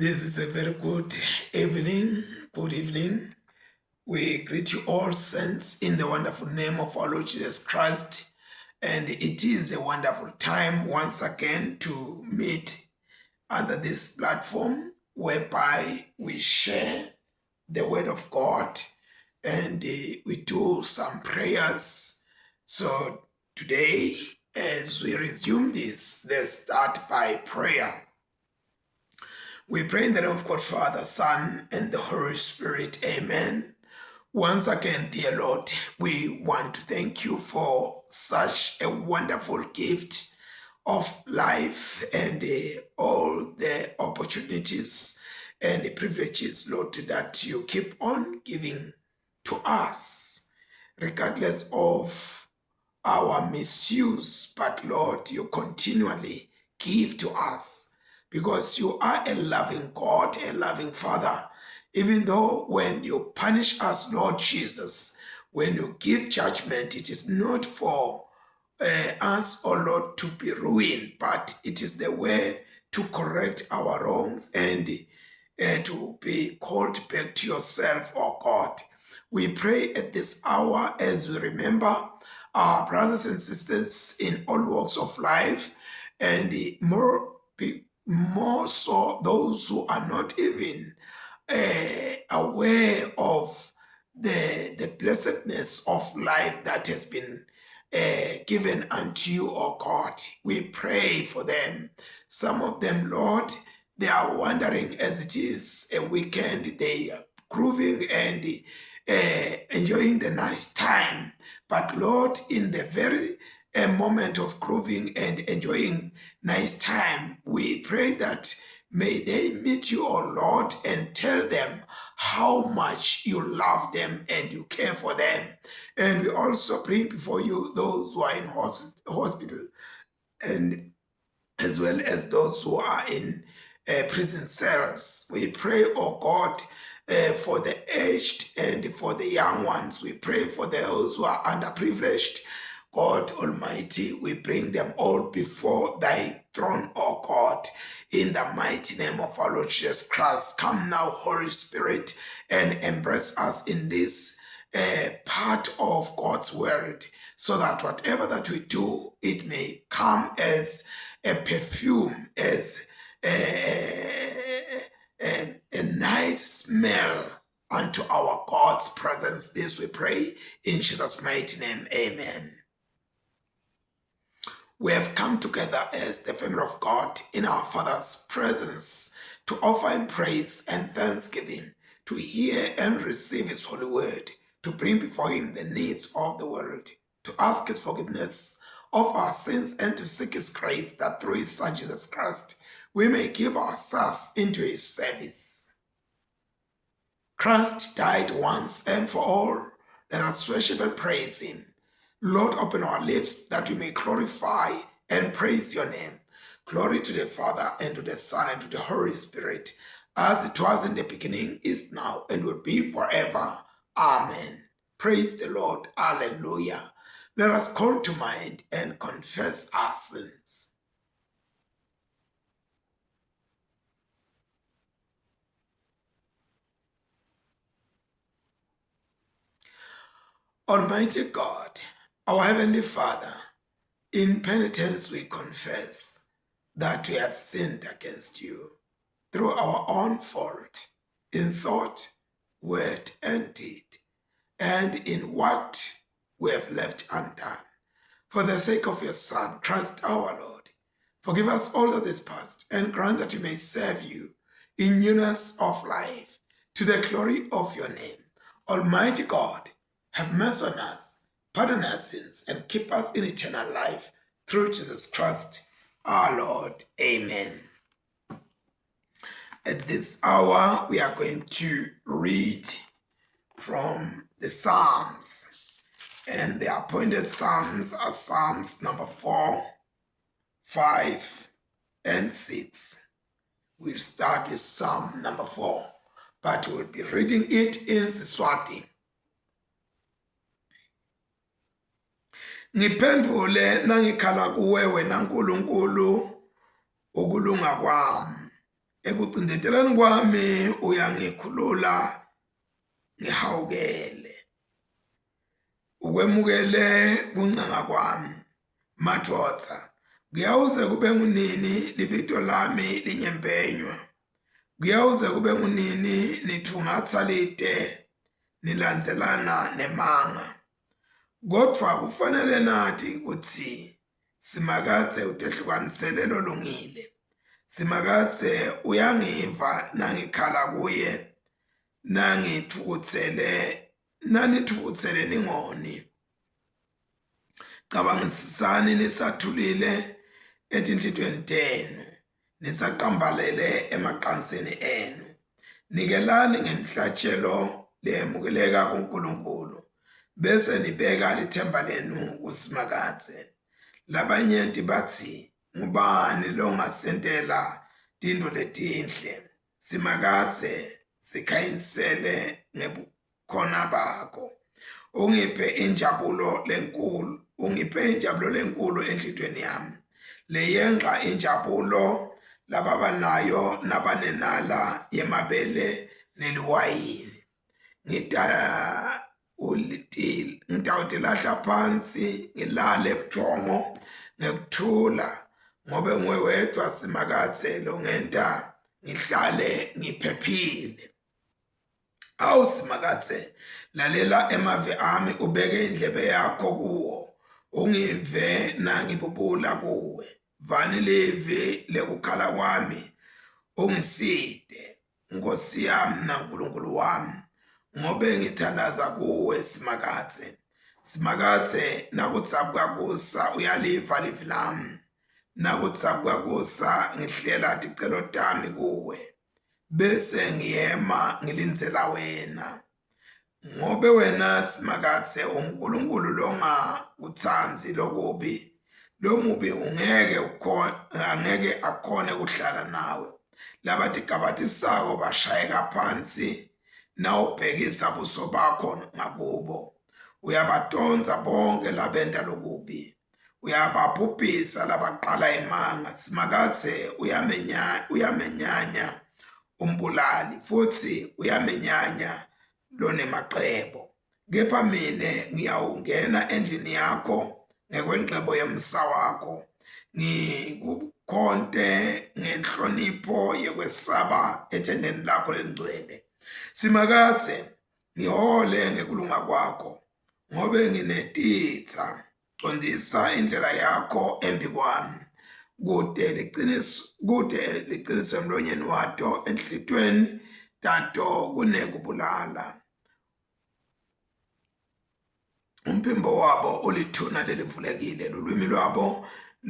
This is a very good evening. Good evening. We greet you all, saints, in the wonderful name of our Lord Jesus Christ. And it is a wonderful time once again to meet under this platform whereby we share the Word of God and we do some prayers. So today, as we resume this, let's start by prayer. We pray in the name of God, Father, Son, and the Holy Spirit. Amen. Once again, dear Lord, we want to thank you for such a wonderful gift of life and all the opportunities and the privileges, Lord, that you keep on giving to us, regardless of our misuse. But Lord, you continually give to us because you are a loving God, a loving Father. Even though when you punish us, Lord Jesus, when you give judgment, it is not for us, oh Lord, to be ruined, but it is the way to correct our wrongs and to be called back to yourself, oh God. We pray at this hour as we remember our brothers and sisters in all walks of life, and more so those who are not even aware of the blessedness of life that has been given unto you, O God. We pray for them. Some of them, Lord, they are wondering as it is a weekend, they are grooving and enjoying the nice time. But Lord, in the very moment of grooving and enjoying nice time, we pray that may they meet you, O Lord, and tell them how much you love them and you care for them. And we also bring before you those who are in hospital and as well as those who are in prison cells. We pray, oh God, for the aged and for the young ones. We pray for those who are underprivileged. God Almighty, we bring them all before thy throne, oh God, in the mighty name of our Lord Jesus Christ. Come now, Holy Spirit, and embrace us in this part of God's word, so that whatever that we do, it may come as a perfume, as a nice smell unto our God's presence. This we pray in Jesus' mighty name. Amen. We have come together as the family of God in our Father's presence to offer Him praise and thanksgiving, to hear and receive His holy word, to bring before Him the needs of the world, to ask His forgiveness of our sins and to seek His grace that through His Son Jesus Christ we may give ourselves into His service. Christ died once and for all. Let us worship and praise Him. Lord, open our lips that we may glorify and praise your name. Glory to the Father, and to the Son, and to the Holy Spirit, as it was in the beginning, is now, and will be forever. Amen. Praise the Lord. Hallelujah. Let us call to mind and confess our sins. Almighty God, our Heavenly Father, in penitence we confess that we have sinned against you through our own fault, in thought, word, and deed, and in what we have left undone. For the sake of your Son, Christ our Lord, forgive us all that is past, and grant that we may serve you in newness of life, to the glory of your name. Almighty God, have mercy on us, pardon our sins, and keep us in eternal life through Jesus Christ our Lord. Amen. At this hour, we are going to read from the Psalms. And the appointed Psalms are Psalms number 4, 5, and 6. We'll start with Psalm number 4, but we'll be reading it in Siswati. Ngiphendule nangikhala kuwe wena Nkulunkulu ukulunga kwami. ekucindetelani kwami uyangikhulula ngihawukele ukwemukele kuncenga kwami madoda kuyawuze kube ngunini libito lami linyempenywa kuyawuze kube ngunini nithungatha lide nilandzelana nemanga kodwa kufanele nathi ukuthi simakathe utehlukaniselelo lungile simakathe uyangiva nangikhala kuye nanithukuthele ningoni cabangisisani nisathulile etinhlitweni tenu nisaqambalele emaqanseni enu nikelani ngemhlatshelo lemukeleka kuNkulunkulu bese nibeka lithemba lenu kusimakathe labanye bathi ngubani longasentela tinto letinhle simakathe sikhanyisele ngebukhona bakho ungiphe injabulo lenkulu enhlitweni yami leyenqa injabulo lababanayo nabanenala yemabele neliwayini ngitawutilahla phansi ngilale ebuthongo ngekuthula ngobe nguwe wedwa simakathe longenta ngihlale ngiphephile awu simakathe lalela emave ami ubeke indlebe yakho kuwo ungive nangibubula kuwe vani livi lekukhala kwami ungiside Nkosi yami naNkulunkulu wami ngobe ngithandaza kuwe simakathe nakutsabuka kusa uyaliva livi lami nakutsabuka kusa ngihlela ticelo tami kuwe bese ngiyema ngilindzela wena ngobe wena simakathe uNkulunkulu longakutsanzi lokubi lomubi angeke akhone kuhlala nawe labatigabatisako bashayeka phansi nawubhekisa buso bakho ngakubo uyabadonsa bonke labenta lokubi uyababhubhisa labaqala imanga simakathe uyamenyanya umbulali futhi uyamenyanya lonemaqebo kepha mine ngiyawungena endlini yakho ngekwenqebo yemsa wakho ngikukhonte ngenhlonipho yekwesaba ethendeni lakho lengcwele simakathe ngihole ngekulunga kwakho ngobe nginetitha qondisa indlela yakho embi kwami kude liqiniso emlonyeni wato enhlitweni tato kunekubulala umphimbo wabo ulithuna lelivulekile lulwimi lwabo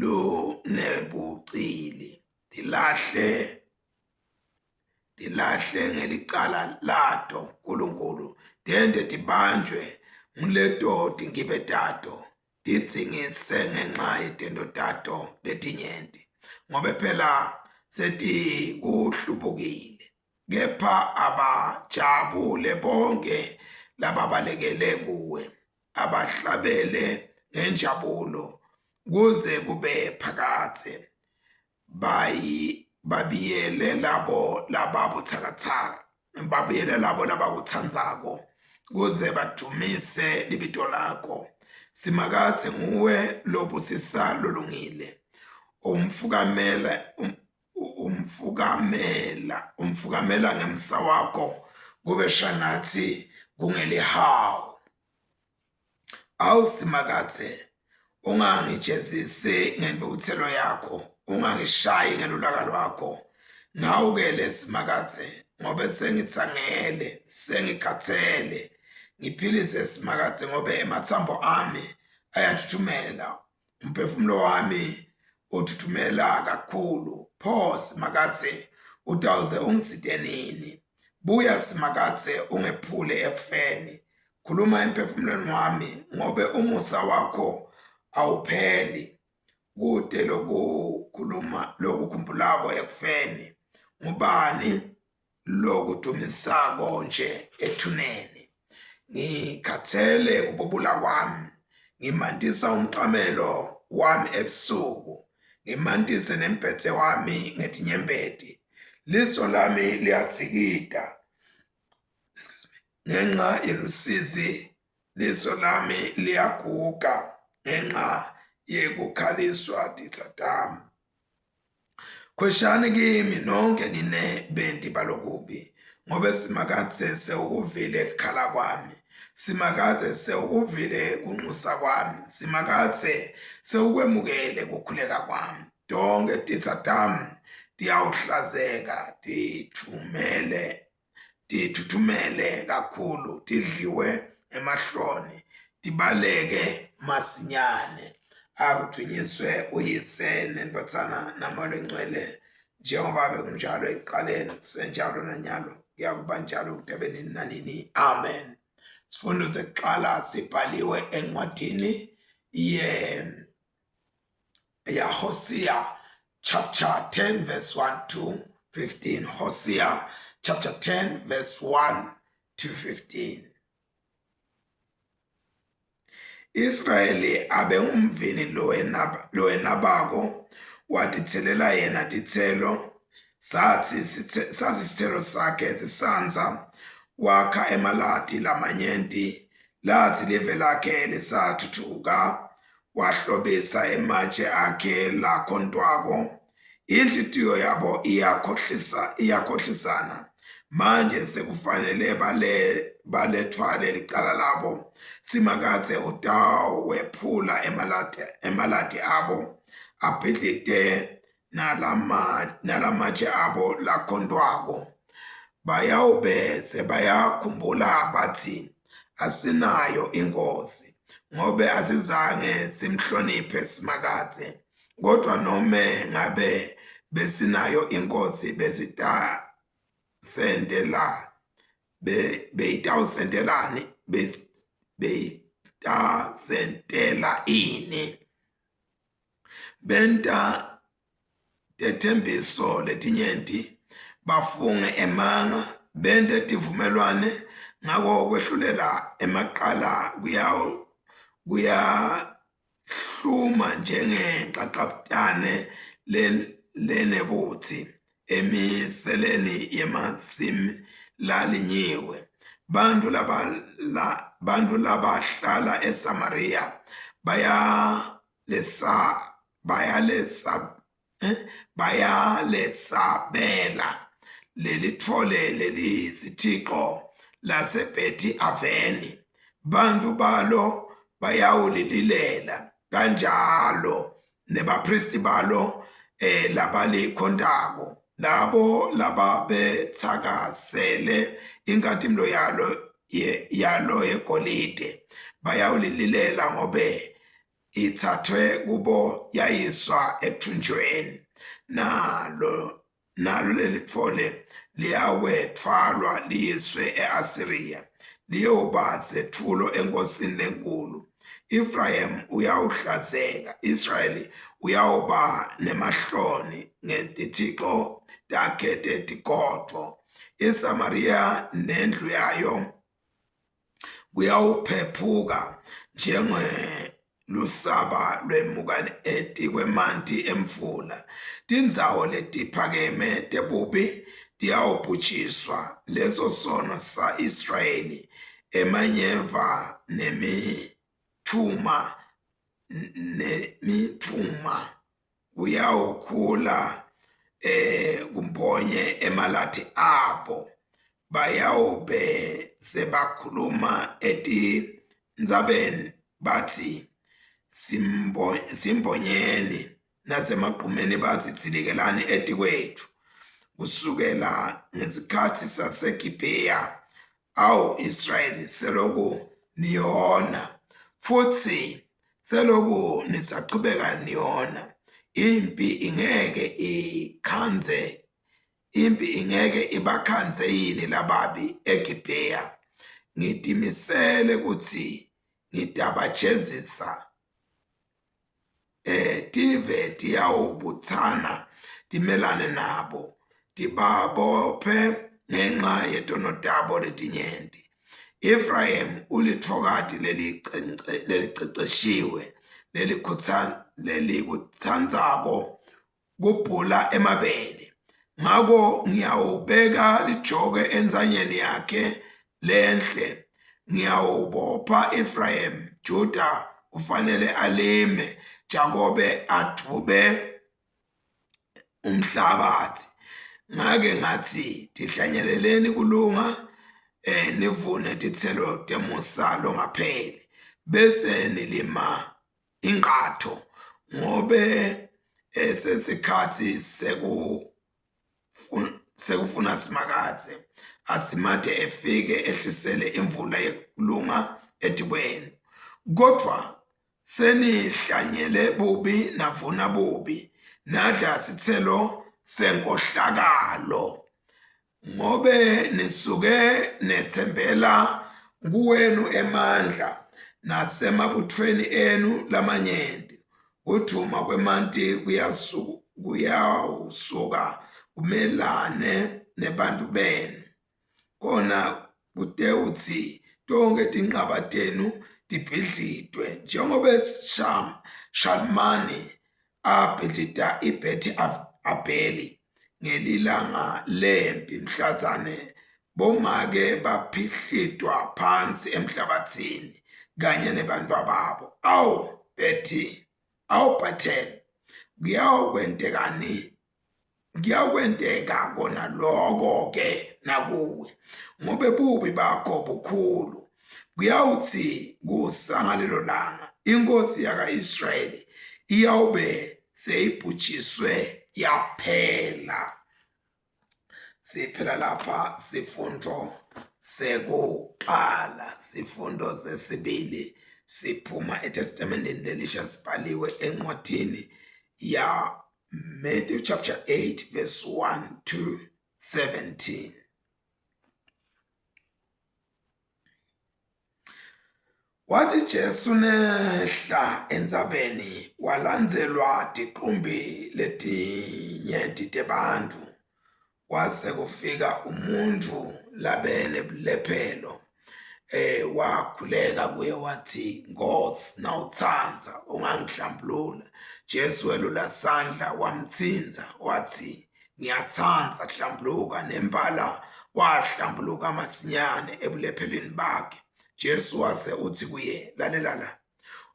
lunebucili dilahle ngelicala lato Nkulunkulu dende dibanjwe nguleto tingibe tato didzingise ngenxa yetendo tato letinyenti ngobe phela seti kuhlubukile kepha abajabule bonke lababalekele kuwe abahlabele ngenjabulo kuze kube phakathe babiyele labo lababuthakathaka babiyele labo labakuthandzako kuze badumise libito lakho simakathe nguwe lobusisa lolungile umfukamela ngemsa wakho kube shangathi kungelihawu awu simakathe ungangijezisi ngentukuthelo yakho ungangishayi ngelulaka lwakho ngawukele simakathe ngobe sengitsangele sengikhathele ngiphilise simakathe ngobe emathambo ami ayathuthumela umphefumulo wami uthuthumela kakhulu pho simakathe utawuze ungiside nini buya simakathe ungephule ekufeni khuluma emphefumulweni wami ngobe umusa wakho awupheli kude lokukhumbulako ekufeni ngubani lokudumisako nje ethuneni ngikhathele kububula kwami ngimantisa umqamelo wami ebusuku ngimantise nemphethe wami ngetinyembeti liso lami liyatsikita ngenxa yelusizi, liso lami liyaguga ngenxa yekukhaliswa titsatami. Khweshani kimi nonke nine benti balokubi, ngobe simakatse sewukuvile kukhala kwami, simakatse sewukuvile kunxusa kwami, simakatse sewukwemukele kukhuleka kwami. Tonke titsatami tiyawuhlazeka, tithuthumele kakhulu, tidliwe emahloni, tibaleke masinyane. Akuthunyiswe uyise nendotsana namoya oyingcwele, njengoba bekunjalo ekuqaleni, kusenjalo nanyalo, kuyakuba njalo kude nini nanini. Amen. Sifundo sekuqala sibhaliwe encwadini Hosea chapter 10 verse 1 to 15. Hosea chapter 10 verse 1 to 15. Israeli abe umvini lowenabako, watithelela yena tithelo, sathi sisithelo sakhe sisanza, wakha emalati lamanyenti, lathi live lakhe lisathuthuka, wahlobisa ematshe akhe lakhondwako. Inhlitiyo yabo iyakhohlisana, manje sekufanele balethwale licala labo. Simakatse utawephula emalati abo, abhidlite nalamatshe abo lakhondwako. Bayawube sebayakhumbula bathi, asinayo inkosi, ngobe asizange simhloniphe simakatse. Kodwa nome ngabe besinayo inkosi, beyitawusentela ini? Benta tethembiso letinyenti, bafunge emanga, bente tivumelwane, ngako kwehlulela emaqala kuyahluma njengenkaqaptane lenebuthi emiseleni yemasimi lalinyiwe. Bantu labahlala eSamaria bayalesabela lelithole lelisithixo laseBhethi Aveni. Bantu balo bayawulilela, kanjalo nebapristi balo labalikhondako. Labo lababethakasele inkathimlo yalo yegolide bayawulilela, ngobe ithathwe kubo yayiswa ekuthunjweni. Nalo lelithole liyawethwalwa liyiswe e-Asiriya, liyoba sethulo enkosini lenkulu. Ephraim uyawuhlazeka, Israeli uyawuba nemahloni ngetithixo takhe tetigodvo. ISamaria nendlu yayo kuyawuphephuka njengelusaba lwemuka etikwemanti emfula. Tindzawo letiphakeme tebubi tiyawubhujiswa. Leso sono sa Israeli, emanyeva nemithuma kuyawukhula kumbonye emalati abo. Bayawube sebakhuluma etindzabeni bathi, simbonyeni, nasemagqumeni bathi, tsilikelani etikwethu. Kusukela ngesikhathi saseGibheya, awu Israeli, seloku niyona, futhi seloku nisaqhubeka niyona. Impi ingeke ibakhandze yini lababi eGibheya? Ngitimisele kutsi ngitabajezisa. Tive tiyawubutsana timelane nabo, tibabophe ngenxa yetono tabo letinyenti. Ephraim ulithokati leliceceshiwe, lelikutsandzako kubhula emabele. ngako ngiyawubeka lijoke enzanyeni yakhe lenhle, ngiyawubopha Ephraim, Juda kufanele alime, Jakobe adube umhlabathi. Ngake ngathi tihlanyeleleni kulunga, nivune tithelo temusa longapheli, bese nilima ingqatho, ngobe sesikhathi sekufuna simakathe, atsimade efike ehlisele imvula yekulunga etibweni. Kodwa senihlanyele bubi navuna bubi, nadla sithelo senkohlakalo, ngobe nisuke nethembela kuwenu emandla nasemabuthweni enu lamanyenti. Uduma kwemanti kuyawusuka kumelane nebantu benu, kona kude uthi tonke tinqaba tenu tibhidlitwe, njengoba Shalmani abhidlita iBhethi Abheli ngelilanga lempi mhlazane, bomake baphihlitwa phansi emhlabathini kanye nebantwababo. Awu Bhetheli, kuyakwenteka kona lokho ke nakuwe, ngobe bubi bakho bukhulu. Kuyawuthi kusangalelo langa inkosi yaka-Israyeli iyawube seyibhujiswe yaphela. Siphela lapha sifundo sekuqala. Sifundo sesibili siphuma eTestamenteni lelisha, sibhaliwe encwadini ya Matthew chapter 8 verse 1 to 17. Wathi Jesu nehla endzabeni, walandzelwa tiqumbi letinyenti tebantu. Kwase kufika umuntu labene bulephelo, wakhuleka kuye wathi, Nkosi, nawutsandza ungangihlambulula. Jesu welula sandla wamtsinza wathi, ngiyatsandza, hlambuluka. Nembala wahlambuluka masinyane ebulephelweni bakhe. Jesu wase uthi kuye, lalela la,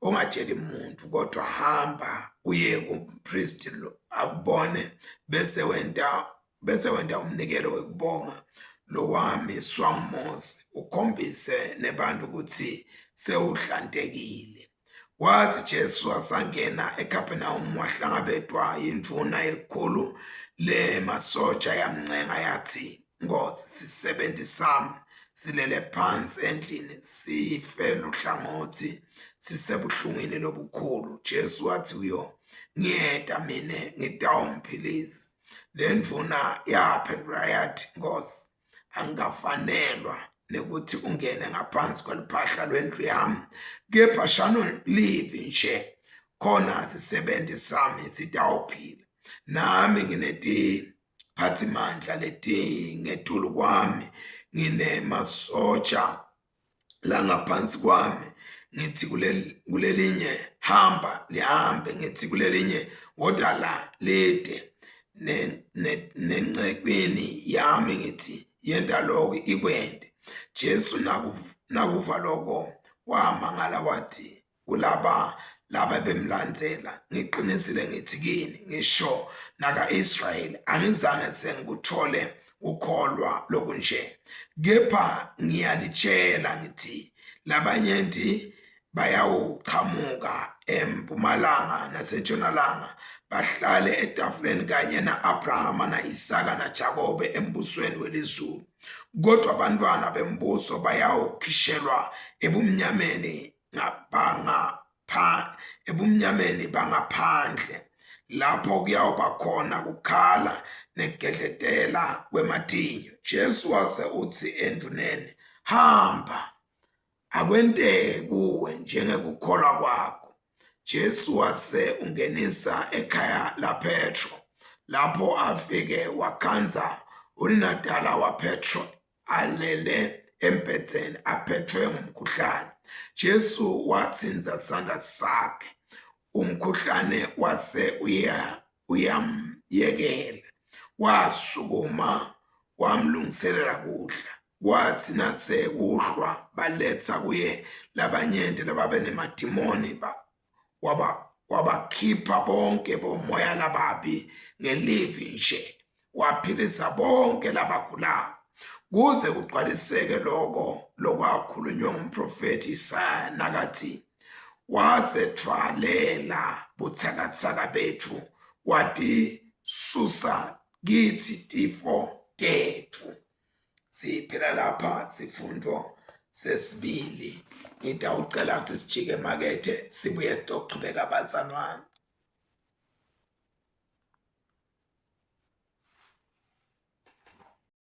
ungatsheli muntu, kodwa hamba uye kumpristi akubone, bese wenda umnikelo wekubonga lo wamiswa nguMose, ukhombise nebantu ukuthi sewuhlantekile. Wathi Jesu wasangena eKapenawume, wahlangabetwa yindvuna elikhulu lemasotsha, yamncenga yathi, Nkosi, sisebenti sami silele phansi endlini, sifela uhlangothi, sisebuhlungwini lobukhulu. Jesu wathi kuyo, ngiyeda mine ngitawumphilisa. Le ndvuna yaphendula yathi, Nkosi, angikafanelwa nekuthi ungene ngaphansi kweliphahla lwendlu yami, kepha shano livi nje, khona sisebenti sami sitawuphila. Nami nginetiphathimandla letingetulu kwami, ngine masotsha langaphansi kwami. Ngithi kulelinye hamba, lihambe. Ngithi kulelinye woda la, lide. Nengcekwini yami ngithi yenda lokho, ikwende. Jesu nakuva lokho wamangala wathi kulaba bemlandzela, ngiqinisile ngithi kini, ngisho naka-Israyeli angizange sengikuthole ukholwa lokunje. Kepha ngiyalitshela ngithi labanyenti bayawuqhamuka empumalanga nasentshonalanga, bahlale etafuleni kanye na-Abrahama na-Isaka naJakobe embusweni welizulu. Kodwa abantwana bembuso bayawukhishelwa ebumnyameni bangaphandle, lapho kuyawuba khona kukhala negedletela kwematinyo. Jesu wase uthi enduneni, hamba, akwenteke kuwe njengekukholwa kwakho. Jesu wase ungenisa ekhaya laPetro. Lapho afike wakhanza uninadala waPetro alele embhedeni aphethwe ngumkhuhlane. Jesu watsinza sandla sakhe, umkhuhlane wase uyamyekela. wasukuma wamlungiselela kudla. Kwathi nase kuhlwa baletha kuye labanyenti lababenemadimoni wabakhipha bonke bomoya lababi ngelivi nje, waphilisa bonke labagulayo, kuze kuqaliseke lokho lokwakhulunywa ngumprofeti Isaya nakathi, wasethwalela buthakathaka bethu wati susa kithi tifo tethu. Siphela lapha sifundo sesibili. Ngitawucela ukuthi sijike emakethe sibuye sitoqhubeka bazalwane.